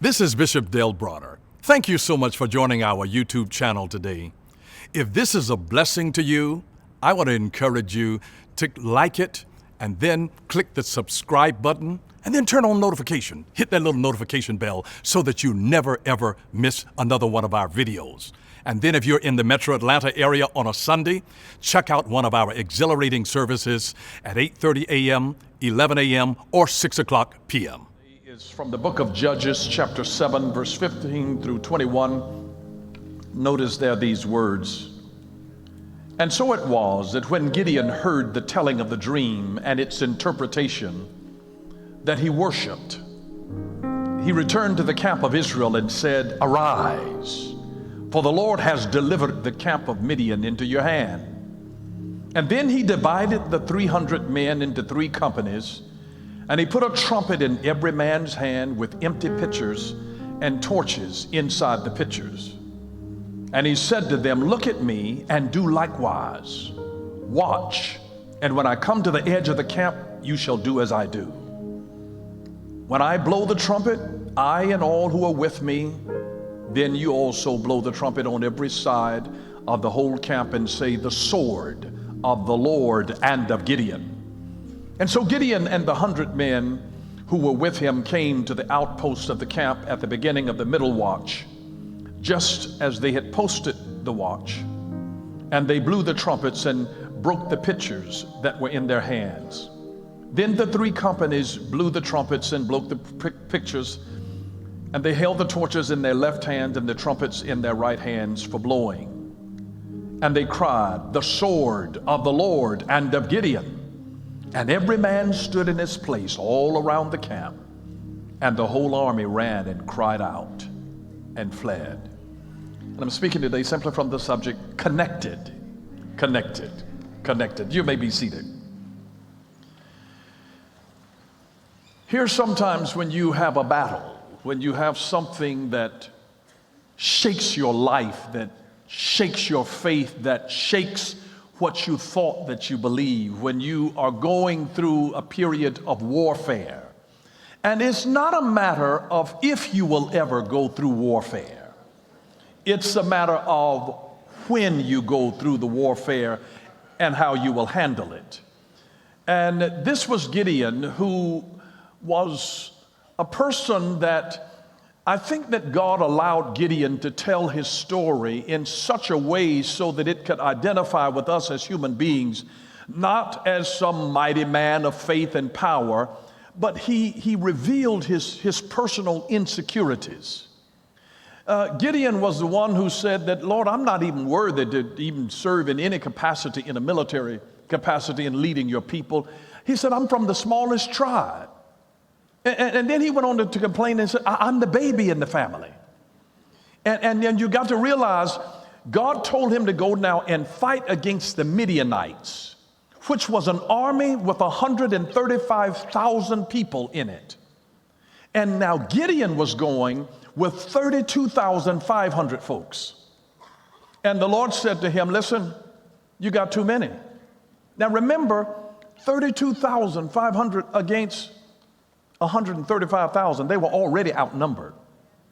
This is Bishop Dale Bronner. Thank you so much for joining our YouTube channel today. If this is a blessing to you, I want to encourage you to like it and then click the subscribe button and then turn on notification. Hit that little notification bell so that you never ever miss another one of our videos. And then if you're in the Metro Atlanta area on a Sunday, check out one of our exhilarating services at 8:30 a.m., 11 a.m., or 6 o'clock p.m. Is from the book of Judges, chapter 7, verse 15 through 21. Notice there these words. And so it was that when Gideon heard the telling of the dream and its interpretation, that he worshiped. He returned to the camp of Israel and said, Arise, for the Lord has delivered the camp of Midian into your hand. And then he divided the 300 men into 3 companies, and he put a trumpet in every man's hand with empty pitchers and torches inside the pitchers. And he said to them, Look at me and do likewise. Watch, and when I come to the edge of the camp, you shall do as I do. When I blow the trumpet, I and all who are with me, then you also blow the trumpet on every side of the whole camp and say, The sword of the Lord and of Gideon. And so Gideon and the 100 men who were with him came to the outpost of the camp at the beginning of the middle watch, just as they had posted the watch. And they blew the trumpets and broke the pitchers that were in their hands. Then the 3 companies blew the trumpets and broke the pitchers, and they held the torches in their left hand and the trumpets in their right hands for blowing. And they cried, The sword of the Lord and of Gideon. And every man stood in his place all around the camp, and the whole army ran and cried out and fled. And I'm speaking today simply from the subject, connected, connected, connected. You may be seated. Here's sometimes when you have a battle, when you have something that shakes your life, that shakes your faith, that shakes what you thought that you believe, when you are going through a period of warfare. And it's not a matter of if you will ever go through warfare. It's a matter of when you go through the warfare and how you will handle it. And this was Gideon, who was a person that I think that God allowed Gideon to tell his story in such a way so that it could identify with us as human beings, not as some mighty man of faith and power, but he revealed his personal insecurities. Gideon was the one who said that, Lord, I'm not even worthy to even serve in any capacity, in a military capacity in leading your people. He said, I'm from the smallest tribe. And then he went on to complain and said, I'm the baby in the family. And then you got to realize God told him to go now and fight against the Midianites, which was an army with 135,000 people in it. And now Gideon was going with 32,500 folks. And the Lord said to him, listen, you got too many. Now remember, 32,500 against 135,000, they were already outnumbered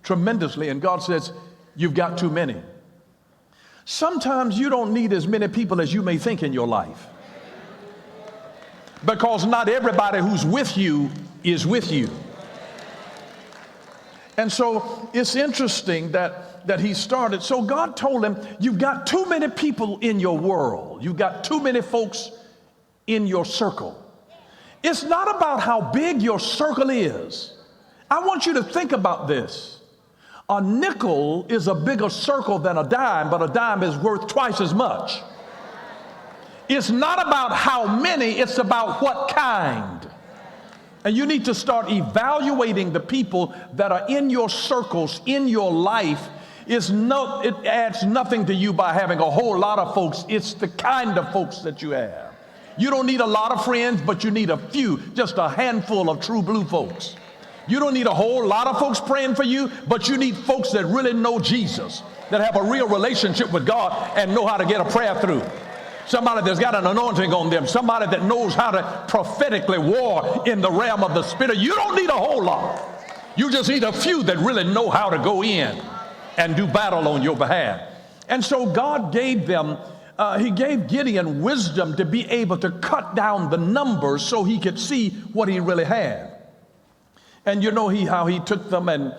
tremendously, and God says, you've got too many. Sometimes you don't need as many people as you may think in your life, because not everybody who's with you is with you. And so it's interesting that he started. So God told him, you've got too many people in your world. You've got too many folks in your circle. It's not about how big your circle is. I want you to think about this. A nickel is a bigger circle than a dime, but a dime is worth twice as much. It's not about how many, it's about what kind. And you need to start evaluating the people that are in your circles, in your life. It adds nothing to you by having a whole lot of folks. It's the kind of folks that you have. You don't need a lot of friends, but you need a few, just a handful of true blue folks. You don't need a whole lot of folks praying for you, but you need folks that really know Jesus, that have a real relationship with God and know how to get a prayer through. Somebody that's got an anointing on them, somebody that knows how to prophetically war in the realm of the spirit. You don't need a whole lot. You just need a few that really know how to go in and do battle on your behalf. And so God gave them, he gave Gideon wisdom to be able to cut down the numbers so he could see what he really had. And you know how he took them, and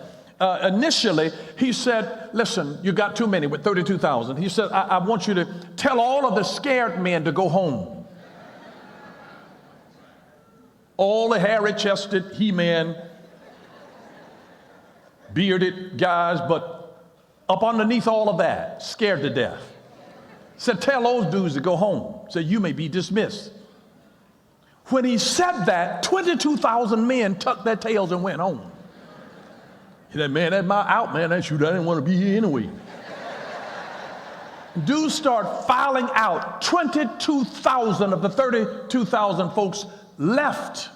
initially he said, listen, you got too many with 32,000. He said, I want you to tell all of the scared men to go home. All the hairy-chested he-men, bearded guys, but up underneath all of that, scared to death. Said, tell those dudes to go home. Said, you may be dismissed. When he said that, 22,000 men tucked their tails and went home. He said, man, that's my out, man. That's you. I didn't want to be here anyway. Dudes start filing out. 22,000 of the 32,000 folks left.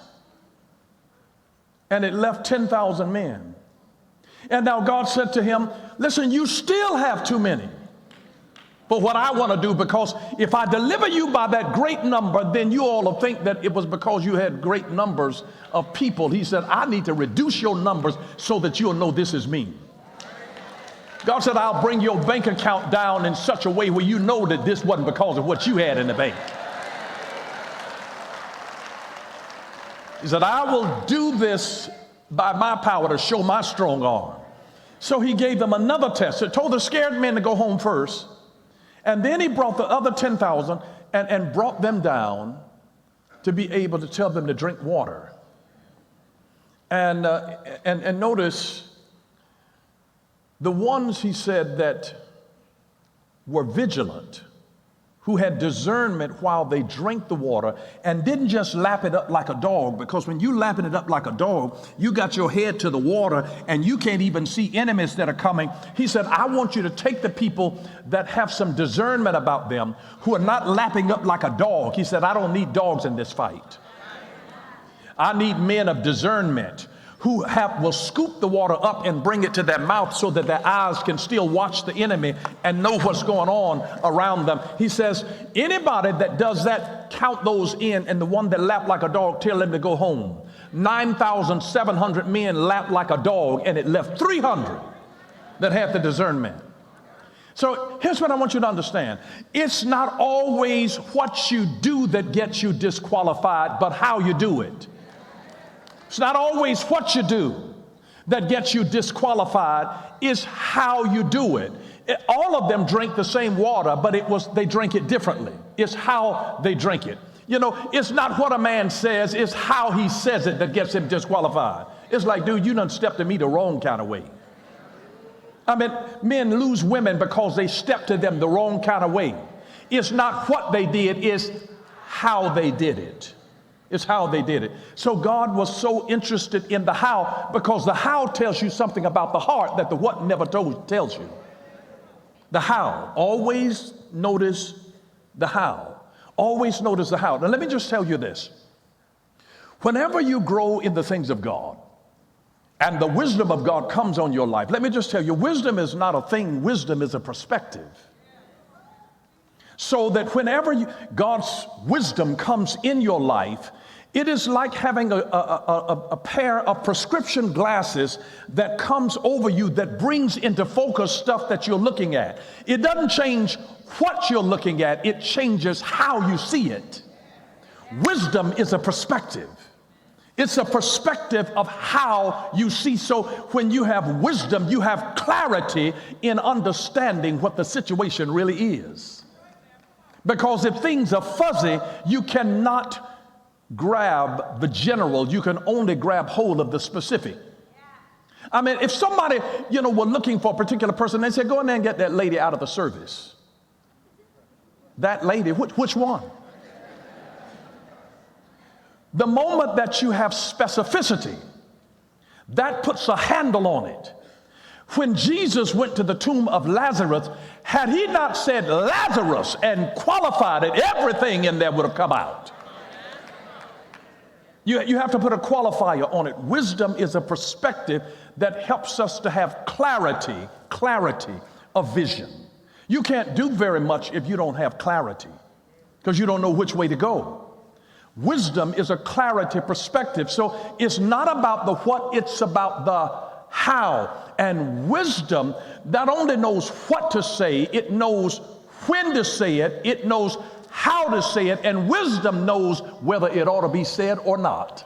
And it left 10,000 men. And now God said to him, listen, you still have too many. But what I want to do, because if I deliver you by that great number, then you all will think that it was because you had great numbers of people. He said, I need to reduce your numbers so that you'll know this is me. God said, I'll bring your bank account down in such a way where you know that this wasn't because of what you had in the bank. He said, I will do this by my power to show my strong arm. So he gave them another test. He told the scared men to go home first. And then he brought the other 10,000 and brought them down to be able to tell them to drink water. And notice the ones, he said, that were vigilant, who had discernment while they drank the water and didn't just lap it up like a dog, because when you lapping it up like a dog, you got your head to the water and you can't even see enemies that are coming. He said, I want you to take the people that have some discernment about them, who are not lapping up like a dog. He said, I don't need dogs in this fight. I need men of discernment who will scoop the water up and bring it to their mouth so that their eyes can still watch the enemy and know what's going on around them. He says, anybody that does that, count those in, and the one that lapped like a dog, tell them to go home. 9,700 men lapped like a dog, and it left 300 that had the discernment. So here's what I want you to understand. It's not always what you do that gets you disqualified, but how you do it. It's not always what you do that gets you disqualified, it's how you do it. All of them drink the same water, but they drink it differently. It's how they drink it. You know, it's not what a man says, it's how he says it that gets him disqualified. It's like, dude, you done stepped to me the wrong kind of way. I mean, men lose women because they step to them the wrong kind of way. It's not what they did, it's how they did it. It's how they did it. So God was so interested in the how, because the how tells you something about the heart that the what never tells you. The how. Always notice the how. Always notice the how. Now let me just tell you this. Whenever you grow in the things of God and the wisdom of God comes on your life, let me just tell you, wisdom is not a thing. Wisdom is a perspective. So that whenever God's wisdom comes in your life, it is like having a pair of prescription glasses that comes over you that brings into focus stuff that you're looking at. It doesn't change what you're looking at, it changes how you see it. Wisdom is a perspective. It's a perspective of how you see. So when you have wisdom, you have clarity in understanding what the situation really is. Because if things are fuzzy, you cannot grab the general. You can only grab hold of the specific. I mean, if somebody, were looking for a particular person, they said, go in there and get that lady out of the service. That lady, which one? The moment that you have specificity, that puts a handle on it. When Jesus went to the tomb of Lazarus, had he not said Lazarus and qualified it, everything in there would have come out. You have to put a qualifier on it. Wisdom is a perspective that helps us to have clarity of vision. You can't do very much if you don't have clarity, because you don't know which way to go. Wisdom is a clarity perspective. So it's not about the what, it's about the how. And wisdom not only knows what to say, it knows when to say it, it knows how to say it, and wisdom knows whether it ought to be said or not.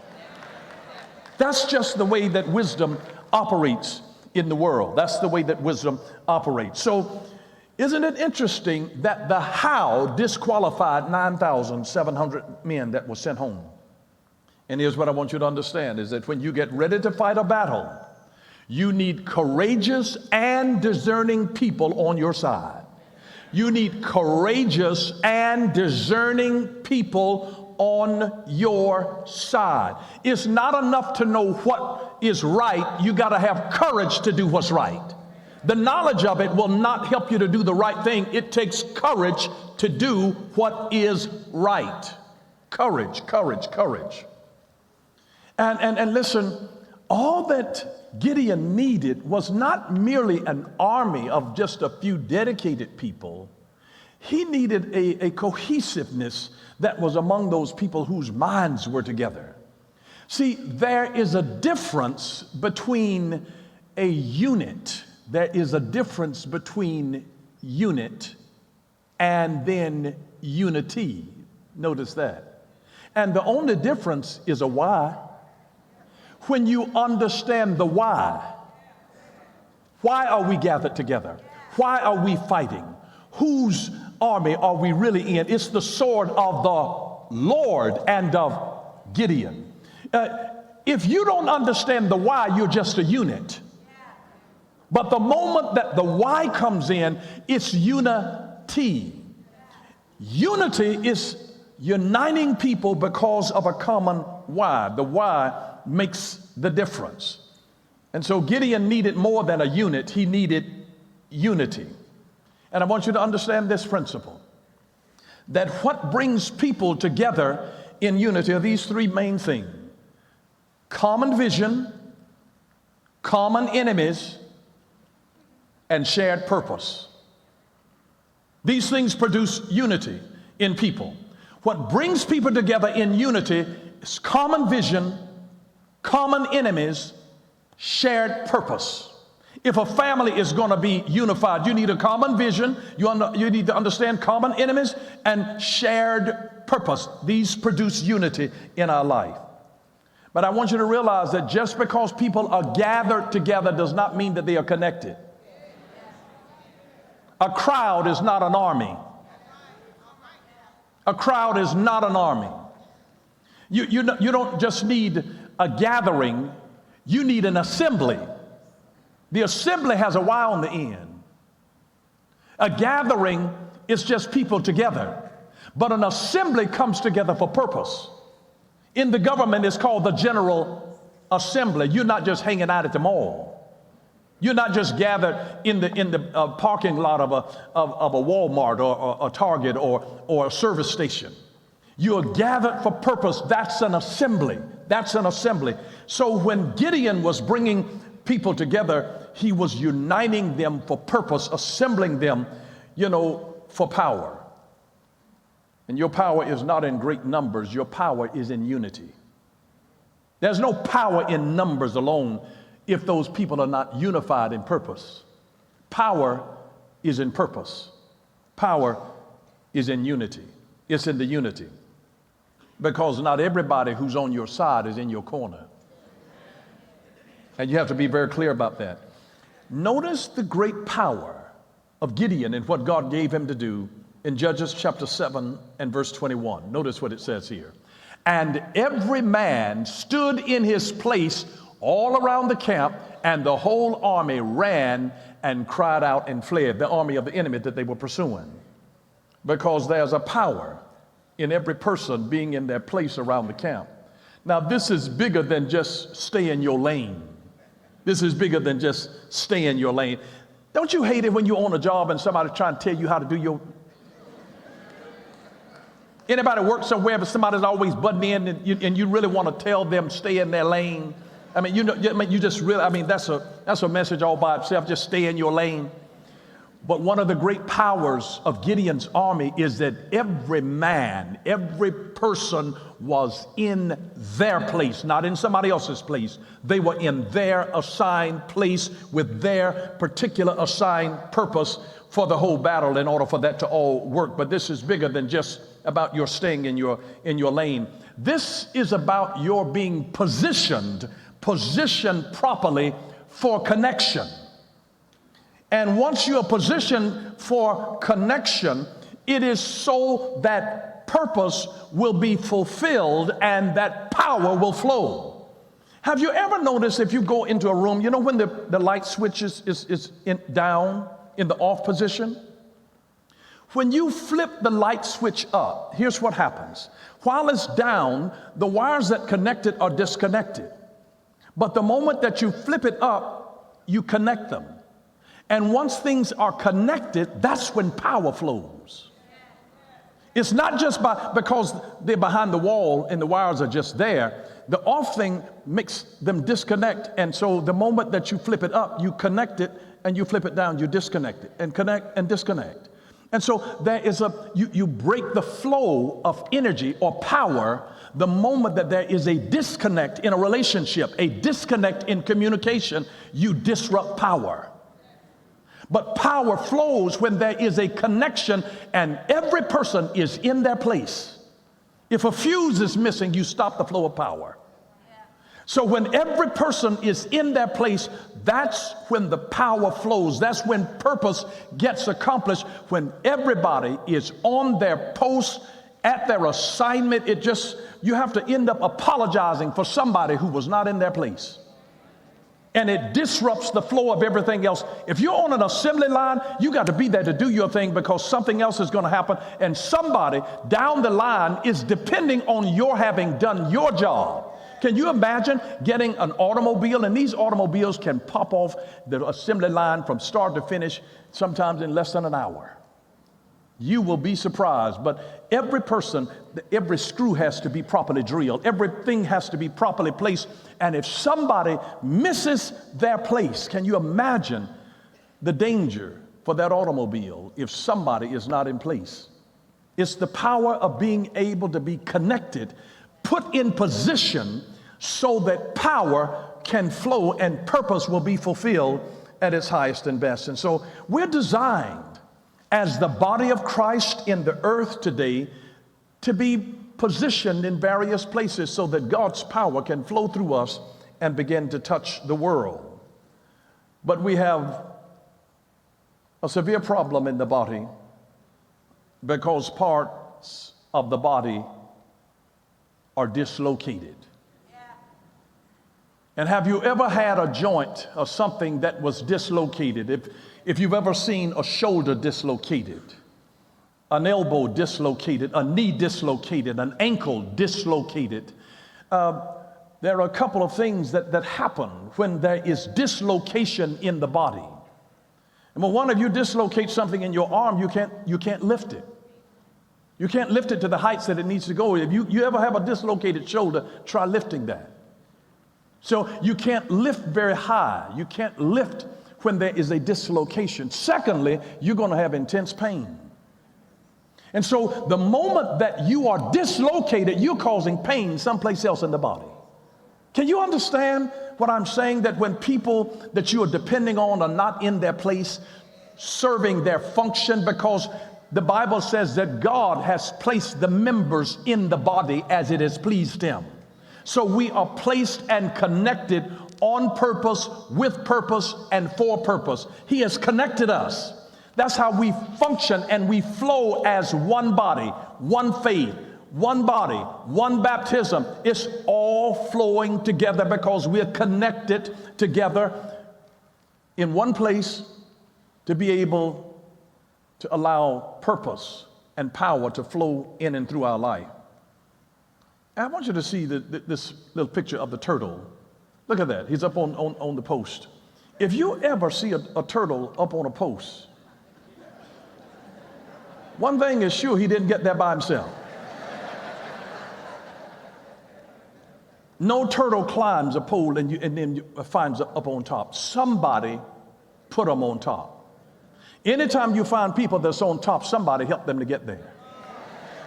That's just the way that wisdom operates in the world. That's the way that wisdom operates. So isn't it interesting that the how disqualified 9,700 men that were sent home? And here's what I want you to understand is that when you get ready to fight a battle, you need courageous and discerning people on your side. You need courageous and discerning people on your side. It's not enough to know what is right. You got to have courage to do what's right. The knowledge of it will not help you to do the right thing. It takes courage to do what is right. Courage, courage, courage. And listen, all that Gideon needed was not merely an army of just a few dedicated people. He needed a cohesiveness that was among those people whose minds were together. See, there is a difference between a unit. There is a difference between unit and then unity. Notice that. And the only difference is a why. When you understand the why are we gathered together? Why are we fighting? Whose army are we really in? It's the sword of the Lord and of Gideon. If you don't understand the why, you're just a unit. But the moment that the why comes in, it's unity. Unity is uniting people because of a common why. The why makes the difference. And so Gideon needed more than a unit, he needed unity. And I want you to understand this principle, that what brings people together in unity are these three main things: common vision, common enemies, and shared purpose. These things produce unity in people. What brings people together in unity is common vision, common enemies, shared purpose. If a family is going to be unified, you need a common vision, you need to understand common enemies and shared purpose. These produce unity in our life. But I want you to realize that just because people are gathered together does not mean that they are connected. A crowd is not an army. A crowd is not an army. You don't just need a gathering, you need an assembly. The assembly has a Y on the end. A gathering is just people together, but an assembly comes together for purpose. In the government, it's called the General Assembly. You're not just hanging out at the mall. You're not just gathered in the parking lot of a Walmart or a Target or a service station. You are gathered for purpose. That's an assembly. That's an assembly. So when Gideon was bringing people together, he was uniting them for purpose, assembling them, for power. And your power is not in great numbers. Your power is in unity. There's no power in numbers alone if those people are not unified in purpose. Power is in purpose. Power is in unity. It's in the unity. Because not everybody who's on your side is in your corner. And you have to be very clear about that. Notice the great power of Gideon and what God gave him to do in Judges chapter 7 and verse 21. Notice what it says here. And every man stood in his place all around the camp, and the whole army ran and cried out and fled, the army of the enemy that they were pursuing. Because there's a power in every person being in their place around the camp. Now, this is bigger than just stay in your lane. This is bigger than just stay in your lane. Don't you hate it when you're on a job and somebody trying to tell you how to do your... Anybody work somewhere but somebody's always butting in and you really want to tell them stay in their lane? I mean, you just really, that's a message all by itself. Just stay in your lane. But one of the great powers of Gideon's army is that every man, every person was in their place, not in somebody else's place. They were in their assigned place with their particular assigned purpose for the whole battle in order for that to all work. But this is bigger than just about your staying in your lane. This is about your being positioned properly for connection. And once you are positioned for connection, it is so that purpose will be fulfilled and that power will flow. Have you ever noticed if you go into a room, you know when the light switch is down in the off position? When you flip the light switch up, here's what happens. While it's down, the wires that connect it are disconnected. But the moment that you flip it up, you connect them. And once things are connected, that's when power flows. It's not just because they're behind the wall and the wires are just there. The off thing makes them disconnect. And so the moment that you flip it up, you connect it, and you flip it down, you disconnect it, and connect and disconnect. And so there is you break the flow of energy or power the moment that there is a disconnect in a relationship, a disconnect in communication, you disrupt power. But power flows when there is a connection and every person is in their place. If a fuse is missing, you stop the flow of power. So when every person is in their place, that's when the power flows. That's when purpose gets accomplished. When everybody is on their post, at their assignment, you have to end up apologizing for somebody who was not in their place. And it disrupts the flow of everything else. If you're on an assembly line, you got to be there to do your thing because something else is going to happen. And somebody down the line is depending on your having done your job. Can you imagine getting an automobile? And these automobiles can pop off the assembly line from start to finish, sometimes in less than an hour. You will be surprised. But every person, every screw has to be properly drilled. Everything has to be properly placed. And if somebody misses their place, can you imagine the danger for that automobile if somebody is not in place? It's the power of being able to be connected, put in position so that power can flow and purpose will be fulfilled at its highest and best. And so we're designed as the body of Christ in the earth today to be positioned in various places so that God's power can flow through us and begin to touch the world. But we have a severe problem in the body because parts of the body are dislocated. And have you ever had a joint or something that was dislocated? If you've ever seen a shoulder dislocated, an elbow dislocated, a knee dislocated, an ankle dislocated, there are a couple of things that happen when there is dislocation in the body. And when one of you dislocates something in your arm, you can't lift it. You can't lift it to the heights that it needs to go. If you ever have a dislocated shoulder, try lifting that. So you can't lift very high. You can't lift when there is a dislocation. Secondly, you're going to have intense pain. And so the moment that you are dislocated, you're causing pain someplace else in the body. Can you understand what I'm saying? That when people that you are depending on are not in their place, serving their function, because the Bible says that God has placed the members in the body as it has pleased him. So we are placed and connected on purpose, with purpose, and for purpose. He has connected us. That's how we function and we flow as one body, one faith, one body, one baptism. It's all flowing together because we're connected together in one place to be able to allow purpose and power to flow in and through our life. I want you to see this little picture of the turtle. Look at that. He's up on the post. If you ever see a turtle up on a post, one thing is sure, he didn't get there by himself. No turtle climbs a pole and then finds up on top. Somebody put him on top. Anytime you find people that's on top, somebody helped them to get there.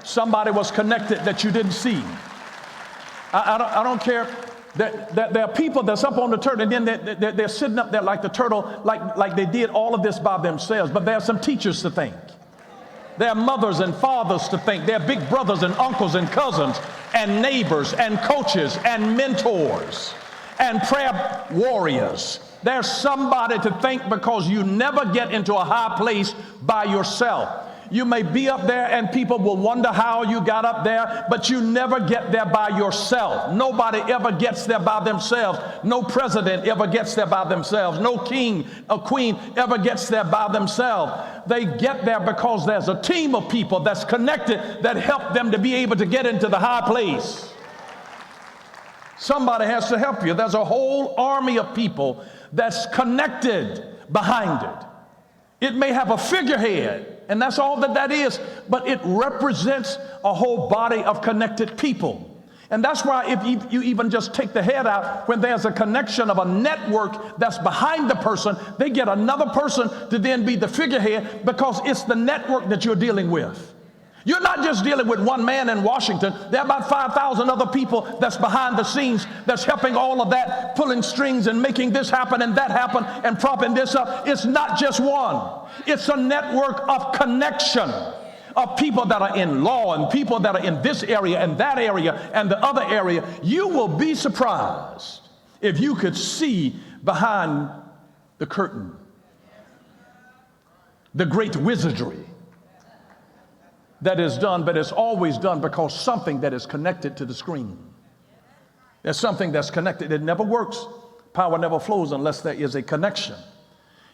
Somebody was connected that you didn't see. I don't care. There are people that's up on the turtle, and then they're sitting up there like the turtle, like they did all of this by themselves. But there are some teachers to thank. There are mothers and fathers to thank. There are big brothers and uncles and cousins and neighbors and coaches and mentors and prayer warriors. There's somebody to thank, because you never get into a high place by yourself. You may be up there and people will wonder how you got up there, but you never get there by yourself. Nobody ever gets there by themselves. No president ever gets there by themselves. No king or queen ever gets there by themselves. They get there because there's a team of people that's connected that help them to be able to get into the high place. Somebody has to help you. There's a whole army of people that's connected behind it. It may have a figurehead, and that's all that is, but it represents a whole body of connected people. And that's why if you even just take the head out, when there's a connection of a network that's behind the person, they get another person to then be the figurehead, because it's the network that you're dealing with. You're not just dealing with one man in Washington. There are about 5,000 other people that's behind the scenes that's helping all of that, pulling strings and making this happen and that happen and propping this up. It's not just one. It's a network of connection of people that are in law and people that are in this area and that area and the other area. You will be surprised if you could see behind the curtain the great wizardry that is done, but it's always done because something that is connected to the screen. There's something that's connected. It never works. Power never flows unless there is a connection.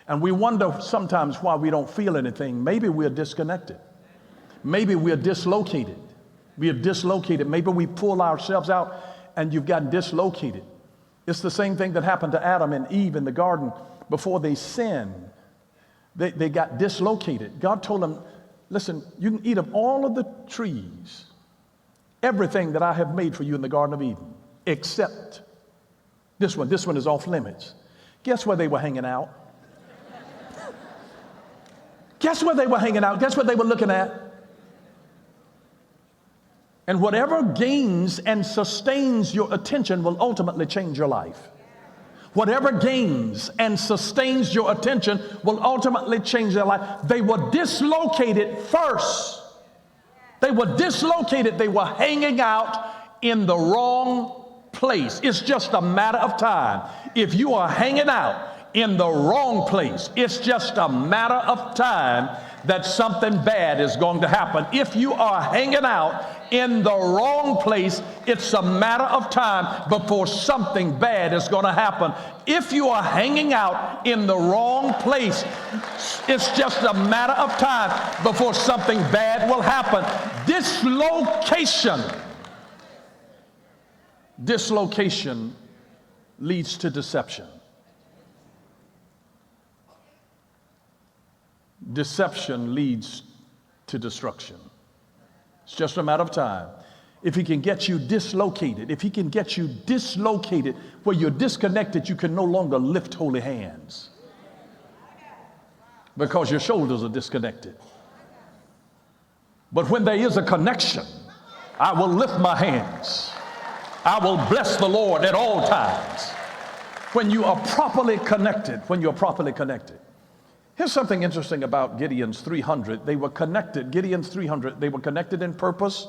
And we wonder sometimes why we don't feel anything. Maybe we're disconnected. Maybe we're dislocated. We are dislocated. Maybe we pull ourselves out and you've gotten dislocated. It's the same thing that happened to Adam and Eve in the garden before they sinned. They got dislocated. God told them, listen, you can eat of all of the trees, everything that I have made for you in the Garden of Eden, except this one. This one is off limits. Guess where they were hanging out? Guess where they were hanging out? Guess what they were looking at? And whatever gains and sustains your attention will ultimately change your life. Whatever gains and sustains your attention will ultimately change their life. They were dislocated first. They were dislocated. They were hanging out in the wrong place. It's just a matter of time. If you are hanging out in the wrong place, it's just a matter of time that something bad is going to happen. If you are hanging out in the wrong place, it's a matter of time before something bad is going to happen. If you are hanging out in the wrong place, it's just a matter of time before something bad will happen. Dislocation. Dislocation leads to deception. Deception leads to destruction. It's just a matter of time. If he can get you dislocated, if he can get you dislocated where you're disconnected, you can no longer lift holy hands because your shoulders are disconnected. But when there is a connection, I will lift my hands. I will bless the Lord at all times. When you are properly connected, Here's something interesting about Gideon's 300. They were connected, Gideon's 300, they were connected in purpose,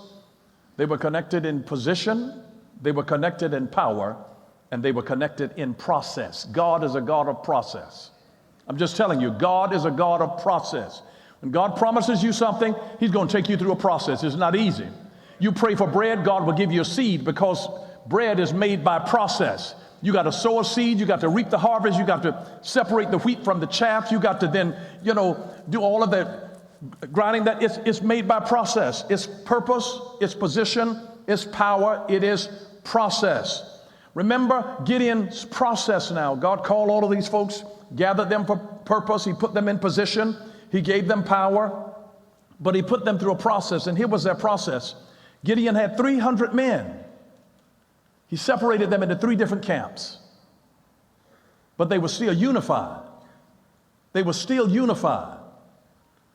they were connected in position, they were connected in power, and they were connected in process. God is a God of process. I'm just telling you, God is a God of process. When God promises you something, he's going to take you through a process. It's not easy. You pray for bread, God will give you a seed because bread is made by process. You got to sow a seed, you got to reap the harvest, you got to separate the wheat from the chaff, you got to then, do all of the grinding. That it's made by process. It's purpose, it's position, it's power, it is process. Remember Gideon's process now. God called all of these folks, gathered them for purpose, he put them in position, he gave them power, but he put them through a process, and here was their process. Gideon had 300 men. He separated them into 3 different camps, but they were still unified. They were still unified.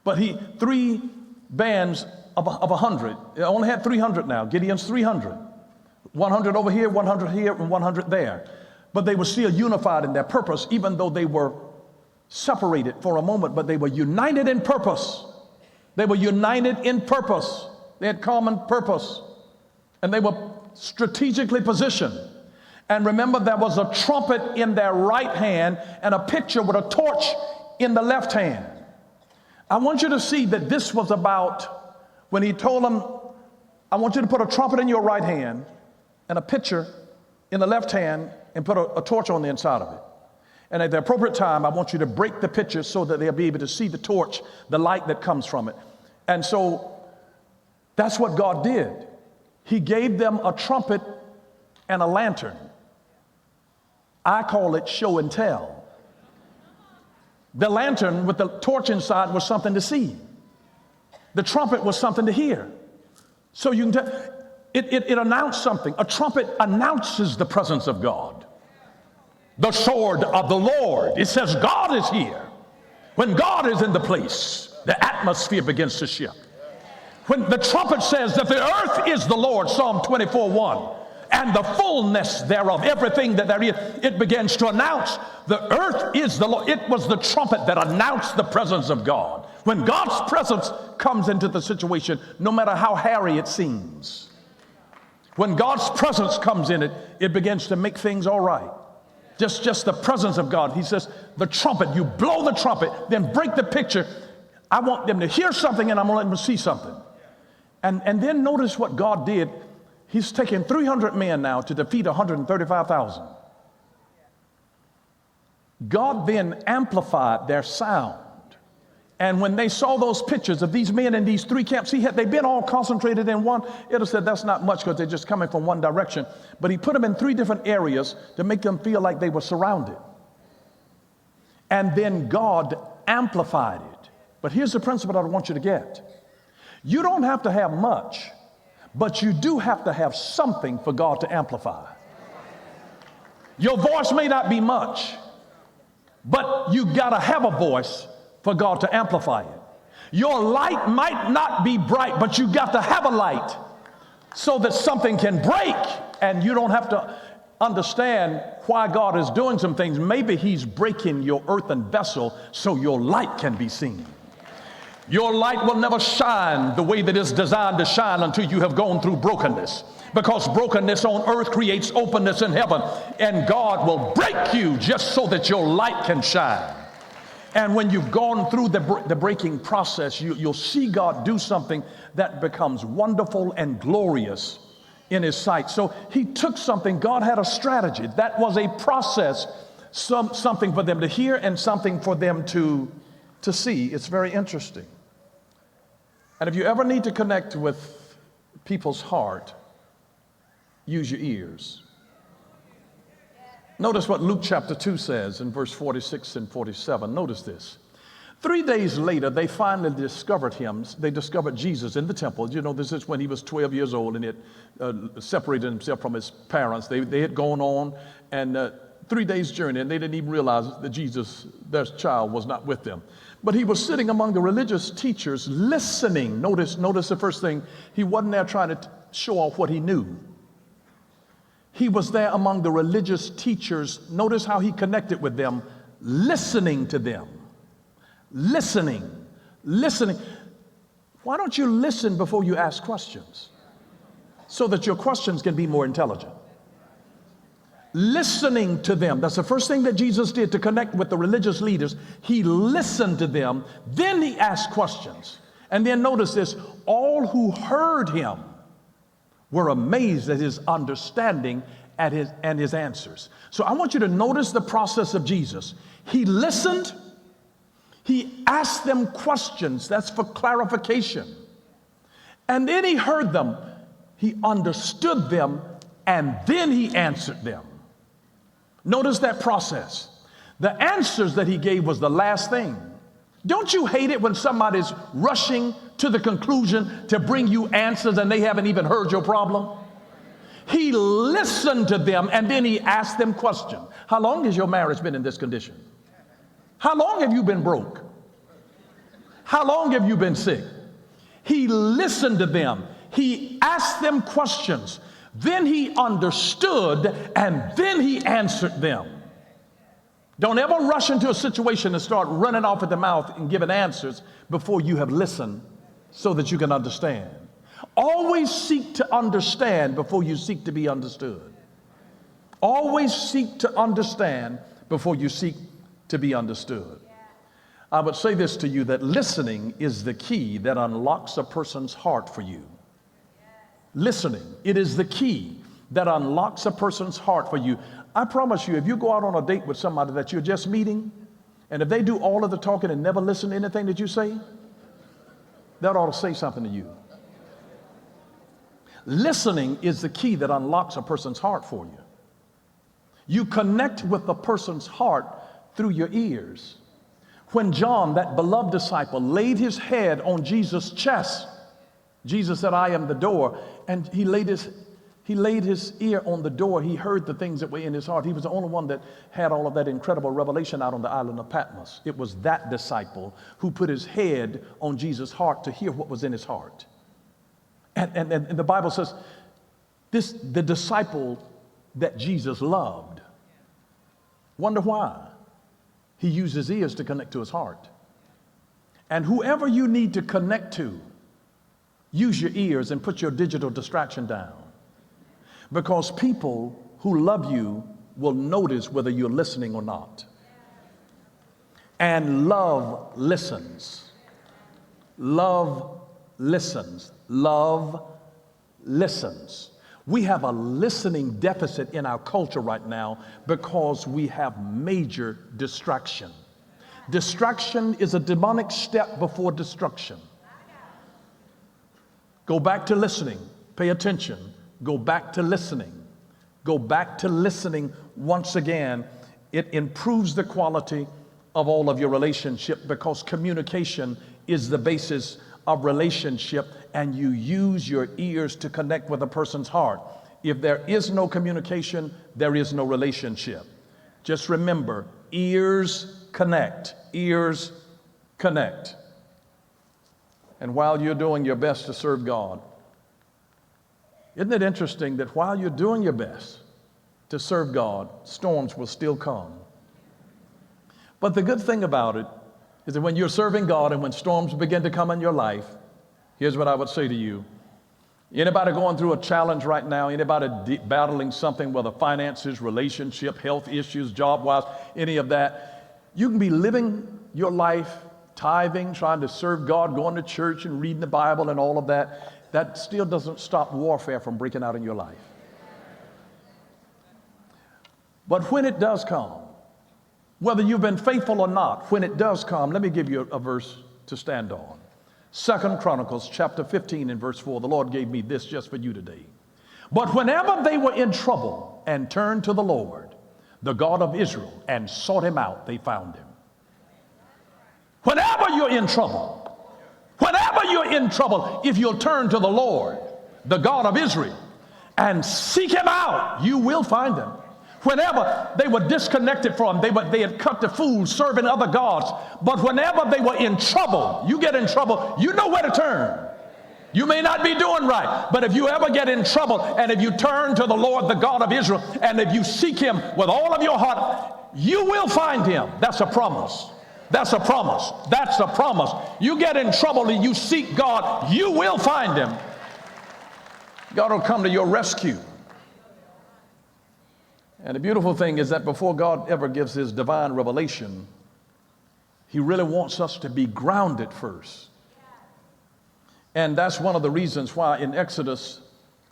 But three bands of 100. They only had 300 now. Gideon's 300. 100 over here, 100 here, and 100 there. But they were still unified in their purpose, even though they were separated for a moment, but they were united in purpose. They were united in purpose. They had common purpose. And they were strategically positioned. And remember, there was a trumpet in their right hand and a pitcher with a torch in the left hand. I want you to see that this was about when he told them, I want you to put a trumpet in your right hand and a pitcher in the left hand and put a torch on the inside of it. And at the appropriate time, I want you to break the pitcher so that they'll be able to see the torch, the light that comes from it. And so that's what God did. He gave them a trumpet and a lantern. I call it show and tell. The lantern with the torch inside was something to see. The trumpet was something to hear. So you can tell, it announced something. A trumpet announces the presence of God. The sword of the Lord. It says God is here. When God is in the place, the atmosphere begins to shift. When the trumpet says that the earth is the Lord, Psalm 24:1, and the fullness thereof, everything that there is, it begins to announce the earth is the Lord. It was the trumpet that announced the presence of God. When God's presence comes into the situation, no matter how hairy it seems, when God's presence comes in it, it begins to make things all right. Just the presence of God. He says, the trumpet, you blow the trumpet, then break the picture. I want them to hear something and I'm going to let them see something. And then notice what God did. He's taken 300 men now to defeat 135,000. God then amplified their sound. And when they saw those pictures of these men in these three camps, they've been all concentrated in one. It'll said that's not much because they're just coming from one direction. But he put them in three different areas to make them feel like they were surrounded. And then God amplified it. But here's the principle that I want you to get. You don't have to have much, but you do have to have something for God to amplify. Your voice may not be much, but you got to have a voice for God to amplify it. Your light might not be bright, but you got to have a light so that something can break, and you don't have to understand why God is doing some things. Maybe he's breaking your earthen vessel so your light can be seen. Your light will never shine the way that it's designed to shine until you have gone through brokenness. Because brokenness on earth creates openness in heaven. And God will break you just so that your light can shine. And when you've gone through the breaking process, you'll see God do something that becomes wonderful and glorious in his sight. So he took something. God had a strategy. That was a process, something for them to hear and something for them to see. It's very interesting. And if you ever need to connect with people's heart, use your ears. Notice what Luke chapter 2 says in verse 46 and 47. Notice this. 3 days later, they finally discovered him. They discovered Jesus in the temple. You know, this is when he was 12 years old and he had separated himself from his parents. They had gone on and 3 days journey, and they didn't even realize that Jesus, their child, was not with them. But he was sitting among the religious teachers listening. Notice the first thing. He wasn't there trying to show off what he knew. He was there among the religious teachers. Notice how he connected with them, listening to them. Listening. Why don't you listen before you ask questions so that your questions can be more intelligent? Listening to them. That's the first thing that Jesus did to connect with the religious leaders. He listened to them, then he asked questions. And then notice this, all who heard him were amazed at his understanding and his answers. So I want you to notice the process of Jesus. He listened, he asked them questions, that's for clarification. And then he heard them, he understood them, and then he answered them. Notice that process. The answers that he gave was the last thing. Don't you hate it when somebody's rushing to the conclusion to bring you answers and they haven't even heard your problem? He listened to them and then he asked them questions. How long has your marriage been in this condition? How long have you been broke? How long have you been sick? He listened to them. He asked them questions. Then he understood, and then he answered them. Don't ever rush into a situation and start running off at the mouth and giving answers before you have listened so that you can understand. Always seek to understand before you seek to be understood. Always seek to understand before you seek to be understood. I would say this to you, that listening is the key that unlocks a person's heart for you. Listening, it is the key that unlocks a person's heart for you. I promise you, if you go out on a date with somebody that you're just meeting, and if they do all of the talking and never listen to anything that you say, that ought to say something to you. Listening is the key that unlocks a person's heart for you. You connect with the person's heart through your ears. When John, that beloved disciple, laid his head on Jesus' chest, Jesus said, I am the door. And he laid his ear on the door. He heard the things that were in his heart. He was the only one that had all of that incredible revelation out on the island of Patmos. It was that disciple who put his head on Jesus' heart to hear what was in his heart. And the Bible says, the disciple that Jesus loved. Wonder why? He used his ears to connect to his heart. And whoever you need to connect to, use your ears and put your digital distraction down. Because people who love you will notice whether you're listening or not. And love listens. Love listens. Love listens. We have a listening deficit in our culture right now because we have major distraction. Distraction is a demonic step before destruction. Go back to listening. Pay attention. Go back to listening. Go back to listening once again. It improves the quality of all of your relationship because communication is the basis of relationship, and you use your ears to connect with a person's heart. If there is no communication, there is no relationship. Just remember, ears connect. Ears connect. And while you're doing your best to serve God, isn't it interesting that while you're doing your best to serve God, storms will still come? But the good thing about it is that when you're serving God and when storms begin to come in your life, here's what I would say to you. Anybody going through a challenge right now, anybody battling something, whether finances, relationship, health issues, job-wise, any of that, you can be living your life tithing, trying to serve God, going to church and reading the Bible and all of that. That still doesn't stop warfare from breaking out in your life. But when it does come, whether you've been faithful or not, when it does come, let me give you a verse to stand on. 2 Chronicles chapter 15 and verse 4, the Lord gave me this just for you today. But whenever they were in trouble and turned to the Lord, the God of Israel, and sought him out, they found him. Whenever you're in trouble, if you'll turn to the Lord, the God of Israel, and seek him out, you will find him. Whenever they were disconnected from him, they had cut to fools serving other gods. But whenever they were in trouble, you get in trouble, you know where to turn. You may not be doing right, but if you ever get in trouble, and if you turn to the Lord, the God of Israel, and if you seek him with all of your heart, you will find him. That's a promise. That's a promise. That's a promise. You get in trouble and you seek God, you will find him. God will come to your rescue. And the beautiful thing is that before God ever gives his divine revelation, he really wants us to be grounded first. And that's one of the reasons why in Exodus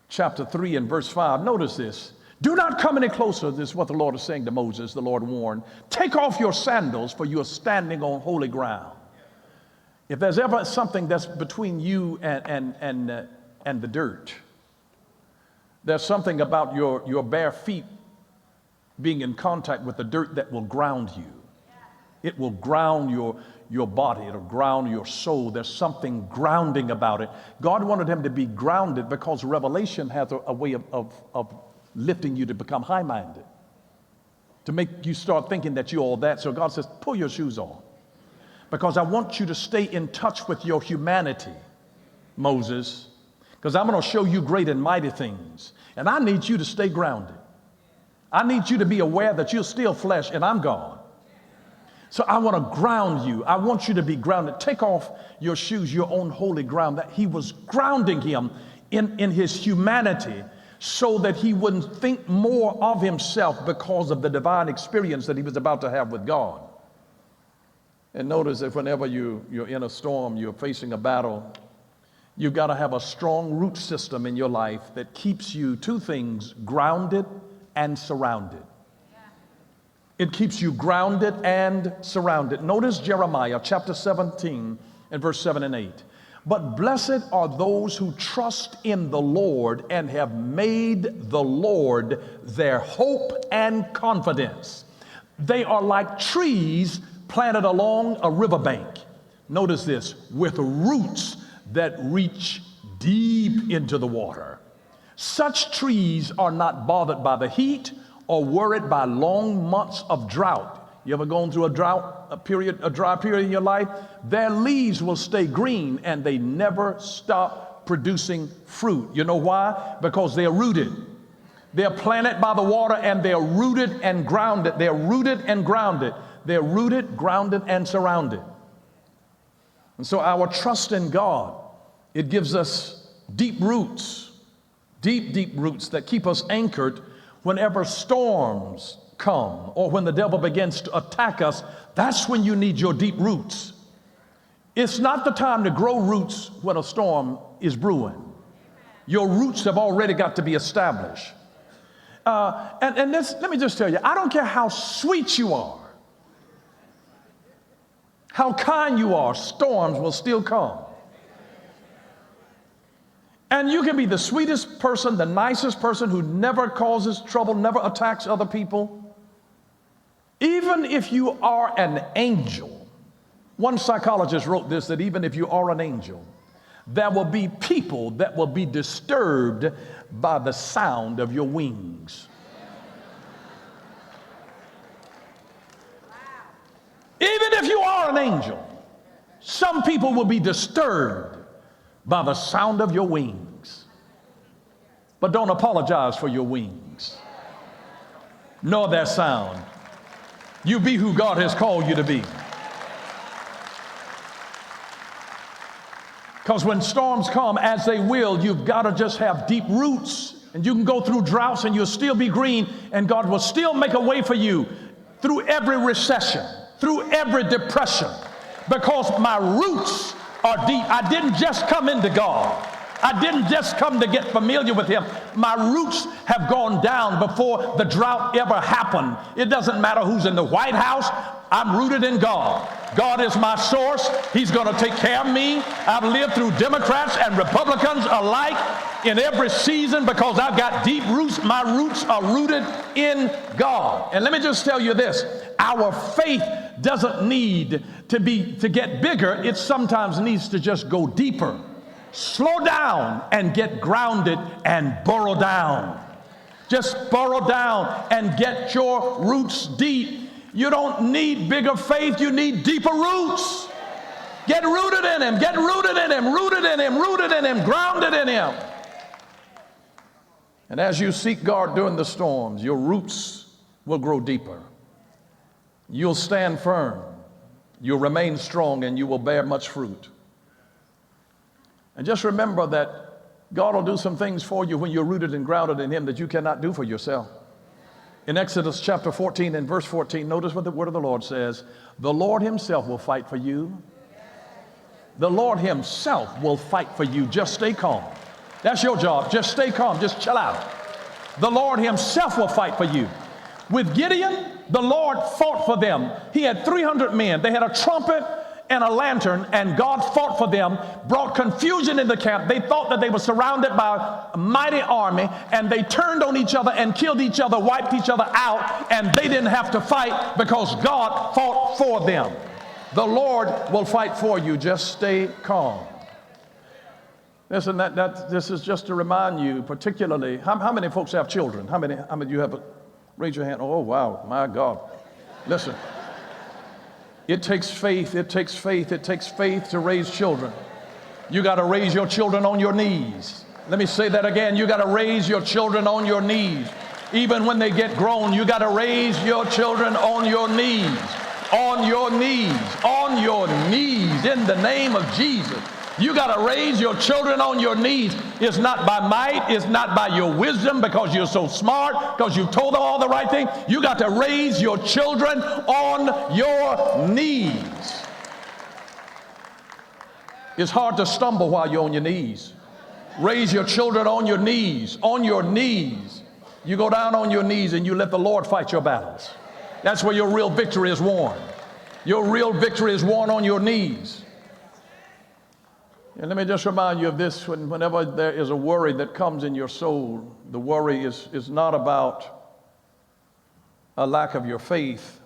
chapter 3 and verse 5, notice this. Do not come any closer. This is what the Lord is saying to Moses. The Lord warned. Take off your sandals, for you are standing on holy ground. If there's ever something that's between you and the dirt, there's something about your bare feet being in contact with the dirt that will ground you. It will ground your body. It'll ground your soul. There's something grounding about it. God wanted him to be grounded because revelation has a way of lifting you to become high-minded, to make you start thinking that you're all that. So God says, pull your shoes on. because I want you to stay in touch with your humanity, Moses, because I'm going to show you great and mighty things. And I need you to stay grounded. I need you to be aware that you're still flesh and I'm God. So I want to ground you. I want you to be grounded. Take off your shoes, your own holy ground. That he was grounding him in his humanity so that he wouldn't think more of himself because of the divine experience that he was about to have with God. And notice that whenever you're in a storm, you're facing a battle, you've got to have a strong root system in your life that keeps you, two things, grounded and surrounded. It keeps you grounded and surrounded. Notice Jeremiah chapter 17 and verse 7 and 8. But blessed are those who trust in the Lord and have made the Lord their hope and confidence. They are like trees planted along a riverbank. Notice this, with roots that reach deep into the water. Such trees are not bothered by the heat or worried by long months of drought. You ever gone through a dry period in your life? Their leaves will stay green and they never stop producing fruit. You know why? Because they're rooted. They're planted by the water and they're rooted and grounded. They're rooted and grounded. They're rooted, grounded, and surrounded. And so our trust in God, it gives us deep roots, deep roots that keep us anchored whenever storms come or when the devil begins to attack us. That's when you need your deep roots. It's not the time to grow roots when a storm is brewing. Your roots have already got to be established. Let me just tell you, I don't care how sweet you are, how kind you are, storms will still come. And you can be the sweetest person, the nicest person who never causes trouble, never attacks other people. Even if you are an angel, one psychologist wrote this, that even if you are an angel, there will be people that will be disturbed by the sound of your wings. Even if you are an angel, some people will be disturbed by the sound of your wings. But don't apologize for your wings, nor their sound. You be who God has called you to be. Because when storms come, as they will, you've got to just have deep roots. And you can go through droughts and you'll still be green, and God will still make a way for you through every recession, through every depression, because my roots are deep. I didn't just come into God. I didn't just come to get familiar with him. My roots have gone down before the drought ever happened. It doesn't matter who's in the White House. I'm rooted in God. God is my source. He's going to take care of me. I've lived through Democrats and Republicans alike in every season because I've got deep roots. My roots are rooted in God. And let me just tell you this. Our faith doesn't need to get bigger. It sometimes needs to just go deeper. Slow down and get grounded and burrow down. Just burrow down and get your roots deep. You don't need bigger faith. You need deeper roots. Get rooted in him. Get rooted in him. Rooted in him. Rooted in him. Grounded in him. And as you seek God during the storms, your roots will grow deeper. You'll stand firm. You'll remain strong, and you will bear much fruit. And just remember that God will do some things for you when you're rooted and grounded in him that you cannot do for yourself. In Exodus chapter 14 and verse 14, notice what the word of the Lord says. The Lord himself will fight for you. The Lord himself will fight for you. Just stay calm. That's your job. Just stay calm. Just chill out. The Lord himself will fight for you. With Gideon, the Lord fought for them. He had 300 men. They had a trumpet and a lantern, and God fought for them, brought confusion in the camp. They thought that they were surrounded by a mighty army, and they turned on each other and killed each other, wiped each other out, and they didn't have to fight because God fought for them. The Lord will fight for you. Just stay calm. Listen, this is just to remind you, particularly, how many folks have children? How many you have? Raise your hand. Oh, wow, my God. Listen. It takes faith, it takes faith, it takes faith to raise children. You got to raise your children on your knees. Let me say that again. You got to raise your children on your knees. Even when they get grown, you got to raise your children on your knees. On your knees. On your knees. In the name of Jesus. You got to raise your children on your knees. It's not by might. It's not by your wisdom because you're so smart, because you've told them all the right thing. You got to raise your children on your knees. It's hard to stumble while you're on your knees. Raise your children on your knees. On your knees. You go down on your knees and you let the Lord fight your battles. That's where your real victory is won. Your real victory is won on your knees. And let me just remind you of this. Whenever there is a worry that comes in your soul, the worry is not about a lack of your faith.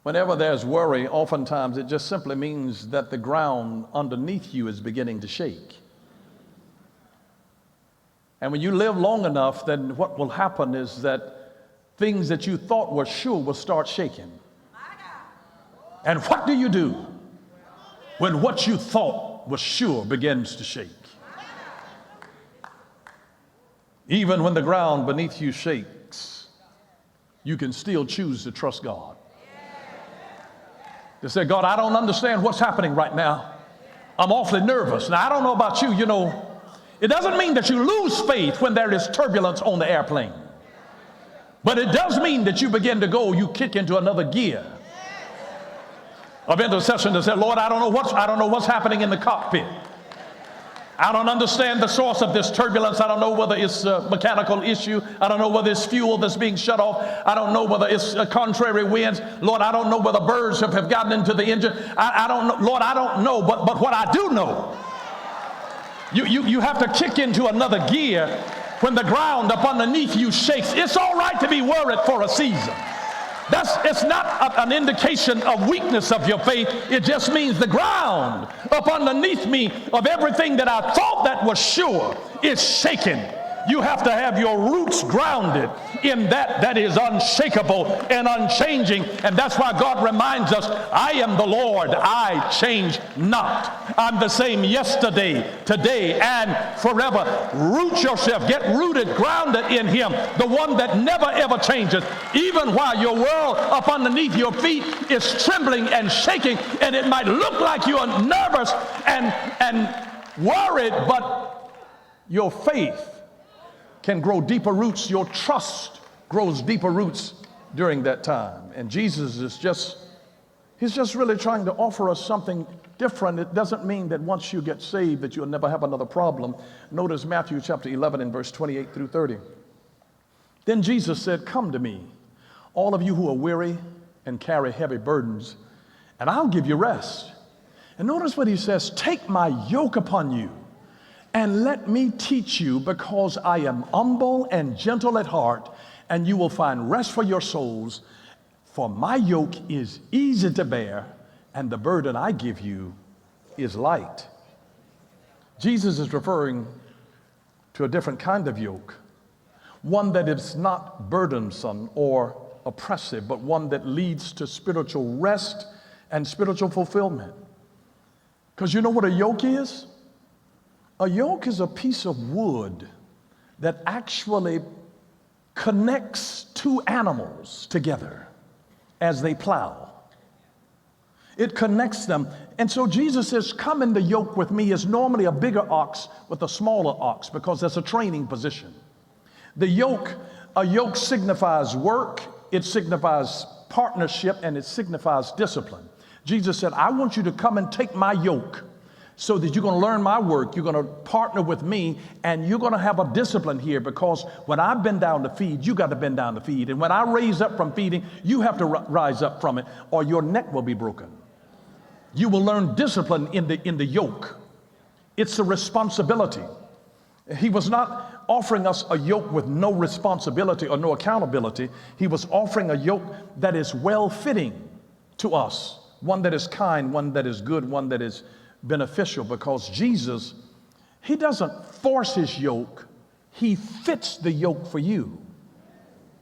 Whenever there's worry, oftentimes it just simply means that the ground underneath you is beginning to shake. And when you live long enough, then what will happen is that things that you thought were sure will start shaking. And what do you do when what you thought was sure begins to shake? Even when the ground beneath you shakes, you can still choose to trust God. To say, God, I don't understand what's happening right now. I'm awfully nervous. Now, I don't know about you, it doesn't mean that you lose faith when there is turbulence on the airplane. But it does mean that you begin to you kick into another gear of intercession to say, Lord, I don't know what's happening in the cockpit. I don't understand the source of this turbulence. I don't know whether it's a mechanical issue. I don't know whether it's fuel that's being shut off. I don't know whether it's contrary winds. Lord, I don't know whether birds have gotten into the engine. I don't know. Lord, I don't know. But what I do know, you have to kick into another gear when the ground up underneath you shakes. It's all right to be worried for a season. It's not an indication of weakness of your faith. It just means the ground up underneath me of everything that I thought that was sure is shaking. You have to have your roots grounded in that is unshakable and unchanging. And that's why God reminds us, I am the Lord, I change not. I'm the same yesterday, today, and forever. Root yourself, get rooted, grounded in Him, the one that never ever changes. Even while your world up underneath your feet is trembling and shaking, and it might look like you're nervous and worried, but your faith can grow deeper roots. Your trust grows deeper roots during that time. And Jesus He's just really trying to offer us something different. It doesn't mean that once you get saved that you'll never have another problem. Notice Matthew chapter 11 and verse 28 through 30. Then Jesus said, come to me, all of you who are weary and carry heavy burdens, and I'll give you rest. And notice what He says, take my yoke upon you and let me teach you, because I am humble and gentle at heart, and you will find rest for your souls. For my yoke is easy to bear, and the burden I give you is light. Jesus is referring to a different kind of yoke, one that is not burdensome or oppressive, but one that leads to spiritual rest and spiritual fulfillment. Because you know what a yoke is? A yoke is a piece of wood that actually connects two animals together as they plow. It connects them. And so Jesus says, come in the yoke with me, is normally a bigger ox with a smaller ox, because that's a training position. A yoke signifies work, it signifies partnership, and it signifies discipline. Jesus said, I want you to come and take my yoke, so that you're going to learn my work, you're going to partner with me, and you're going to have a discipline here, because when I bend down to feed, you got to bend down to feed. And when I raise up from feeding, you have to rise up from it, or your neck will be broken. You will learn discipline in the yoke. It's a responsibility. He was not offering us a yoke with no responsibility or no accountability. He was offering a yoke that is well-fitting to us, one that is kind, one that is good, one that is beneficial, because Jesus, He doesn't force His yoke. He fits the yoke for you.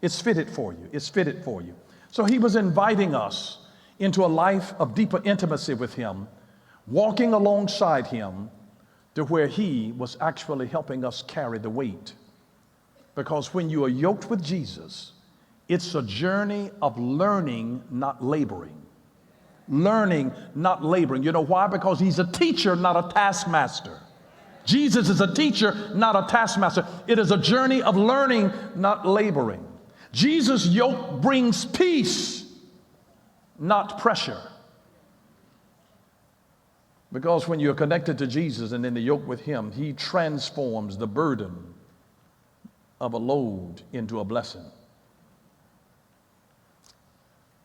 It's fitted for you. It's fitted for you. So he was inviting us into a life of deeper intimacy with him, walking alongside him to where he was actually helping us carry the weight. Because when you are yoked with Jesus, it's a journey of learning, not laboring. Learning, not laboring. You know why? Because he's a teacher, not a taskmaster. Jesus is a teacher, not a taskmaster. It is a journey of learning, not laboring. Jesus' yoke brings peace, not pressure. Because when you're connected to Jesus and in the yoke with him, he transforms the burden of a load into a blessing.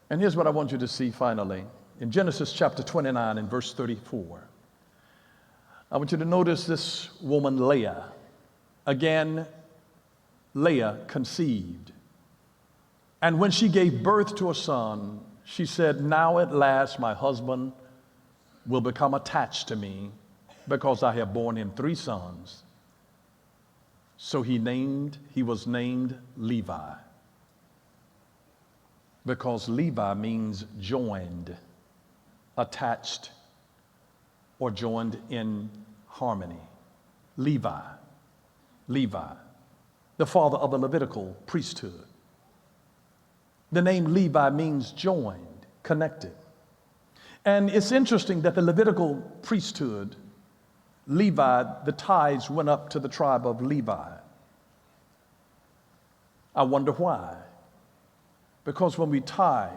And here's what I want you to see finally. In Genesis chapter 29 and verse 34, I want you to notice this woman, Leah. Again, Leah conceived. And when she gave birth to a son, she said, "Now at last my husband will become attached to me because I have borne him 3 sons." So he was named Levi, because Levi means joined, attached, or joined in harmony. Levi, the father of the Levitical priesthood. The name Levi means joined, connected. And it's interesting that the Levitical priesthood, Levi, the tithes went up to the tribe of Levi. I wonder why. Because when we tithe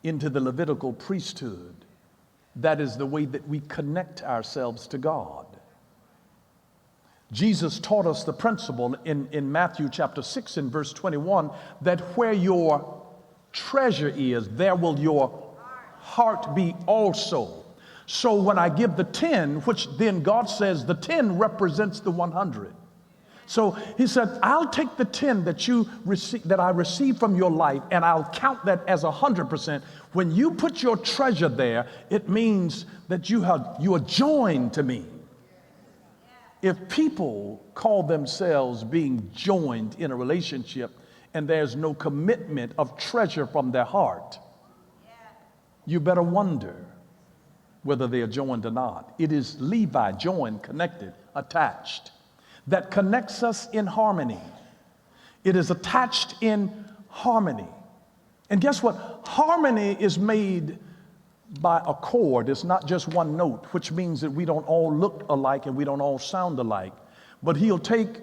into the Levitical priesthood, that is the way that we connect ourselves to God. Jesus taught us the principle in Matthew chapter 6 and verse 21 that where your treasure is, there will your heart be also. So when I give the 10, which then God says the 10 represents the 100. So he said, I'll take the 10 that I received from your life, and I'll count that as 100%. When you put your treasure there, it means that you are joined to me. If people call themselves being joined in a relationship and there's no commitment of treasure from their heart, you better wonder whether they are joined or not. It is Levi, joined, connected, attached, that connects us in harmony. It is attached in harmony. And guess what? Harmony is made by a chord. It's not just one note, which means that we don't all look alike and we don't all sound alike. But he'll take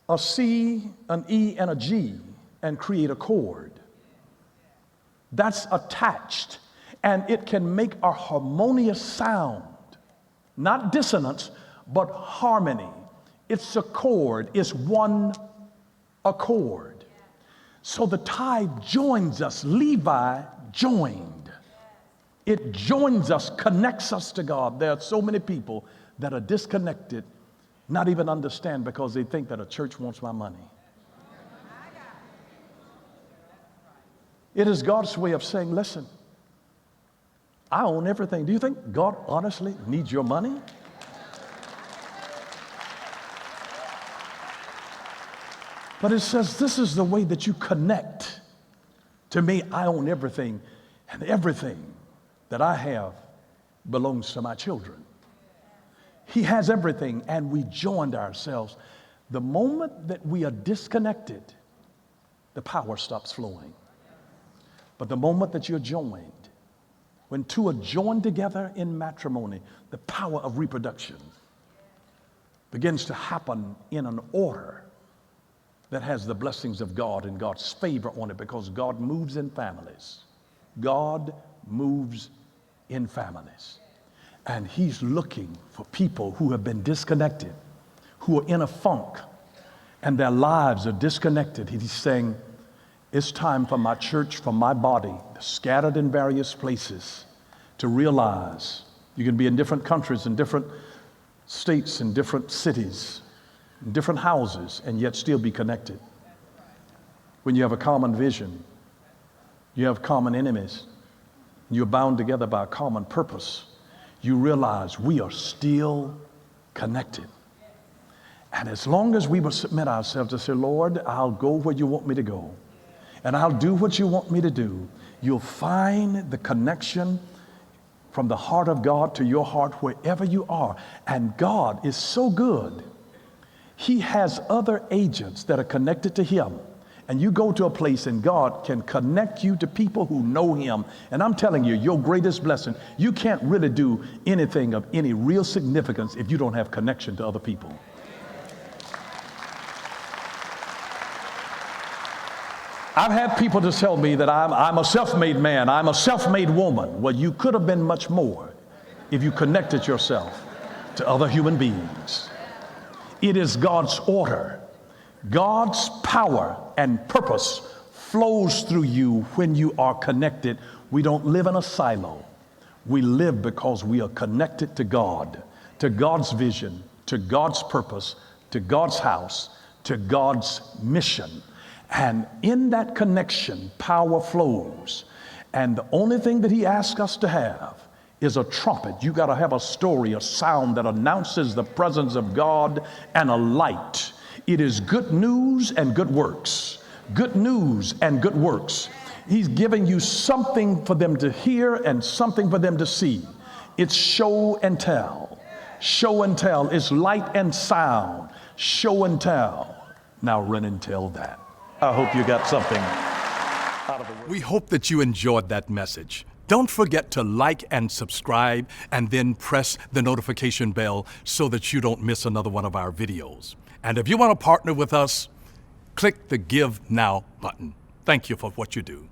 a C, an E, and a G and create a chord. That's attached. And it can make a harmonious sound. Not dissonance, but harmony. It's a chord. It's one accord. So the tithe joins us. Levi joined. It joins us, connects us to God. There are so many people that are disconnected, not even understand, because they think that a church wants my money. It is God's way of saying, listen, I own everything. Do you think God honestly needs your money? But it says this is the way that you connect to me. I own everything, and everything that I have belongs to my children. He has everything, and we joined ourselves. The moment that we are disconnected, the power stops flowing. But the moment that you're joined, when two are joined together in matrimony, the power of reproduction begins to happen in an order that has the blessings of God and God's favor on it, because God moves in families. God moves in families. And he's looking for people who have been disconnected, who are in a funk, and their lives are disconnected. He's saying, it's time for my church, for my body, scattered in various places, to realize you can be in different countries, in different states, in different cities, in different houses, and yet still be connected. When you have a common vision, you have common enemies, you're bound together by a common purpose, you realize we are still connected. And as long as we will submit ourselves to say, Lord, I'll go where you want me to go. and I'll do what you want me to do, you'll find the connection from the heart of God to your heart wherever you are. And God is so good. He has other agents that are connected to him. And you go to a place and God can connect you to people who know him. And I'm telling you, your greatest blessing, you can't really do anything of any real significance if you don't have connection to other people. I've had people just tell me that I'm a self-made man, I'm a self-made woman. Well, you could have been much more if you connected yourself to other human beings. It is God's order. God's power and purpose flows through you when you are connected. We don't live in a silo. We live because we are connected to God, to God's vision, to God's purpose, to God's house, to God's mission. And in that connection, power flows. And the only thing that he asks us to have is a trumpet. You got to have a story, a sound that announces the presence of God, and a light. It is good news and good works. Good news and good works. He's giving you something for them to hear and something for them to see. It's show and tell. Show and tell. It's light and sound. Show and tell. Now run and tell that. I hope you got something out of the word. We hope that you enjoyed that message. Don't forget to like and subscribe, and then press the notification bell so that you don't miss another one of our videos. And if you want to partner with us, click the Give Now button. Thank you for what you do.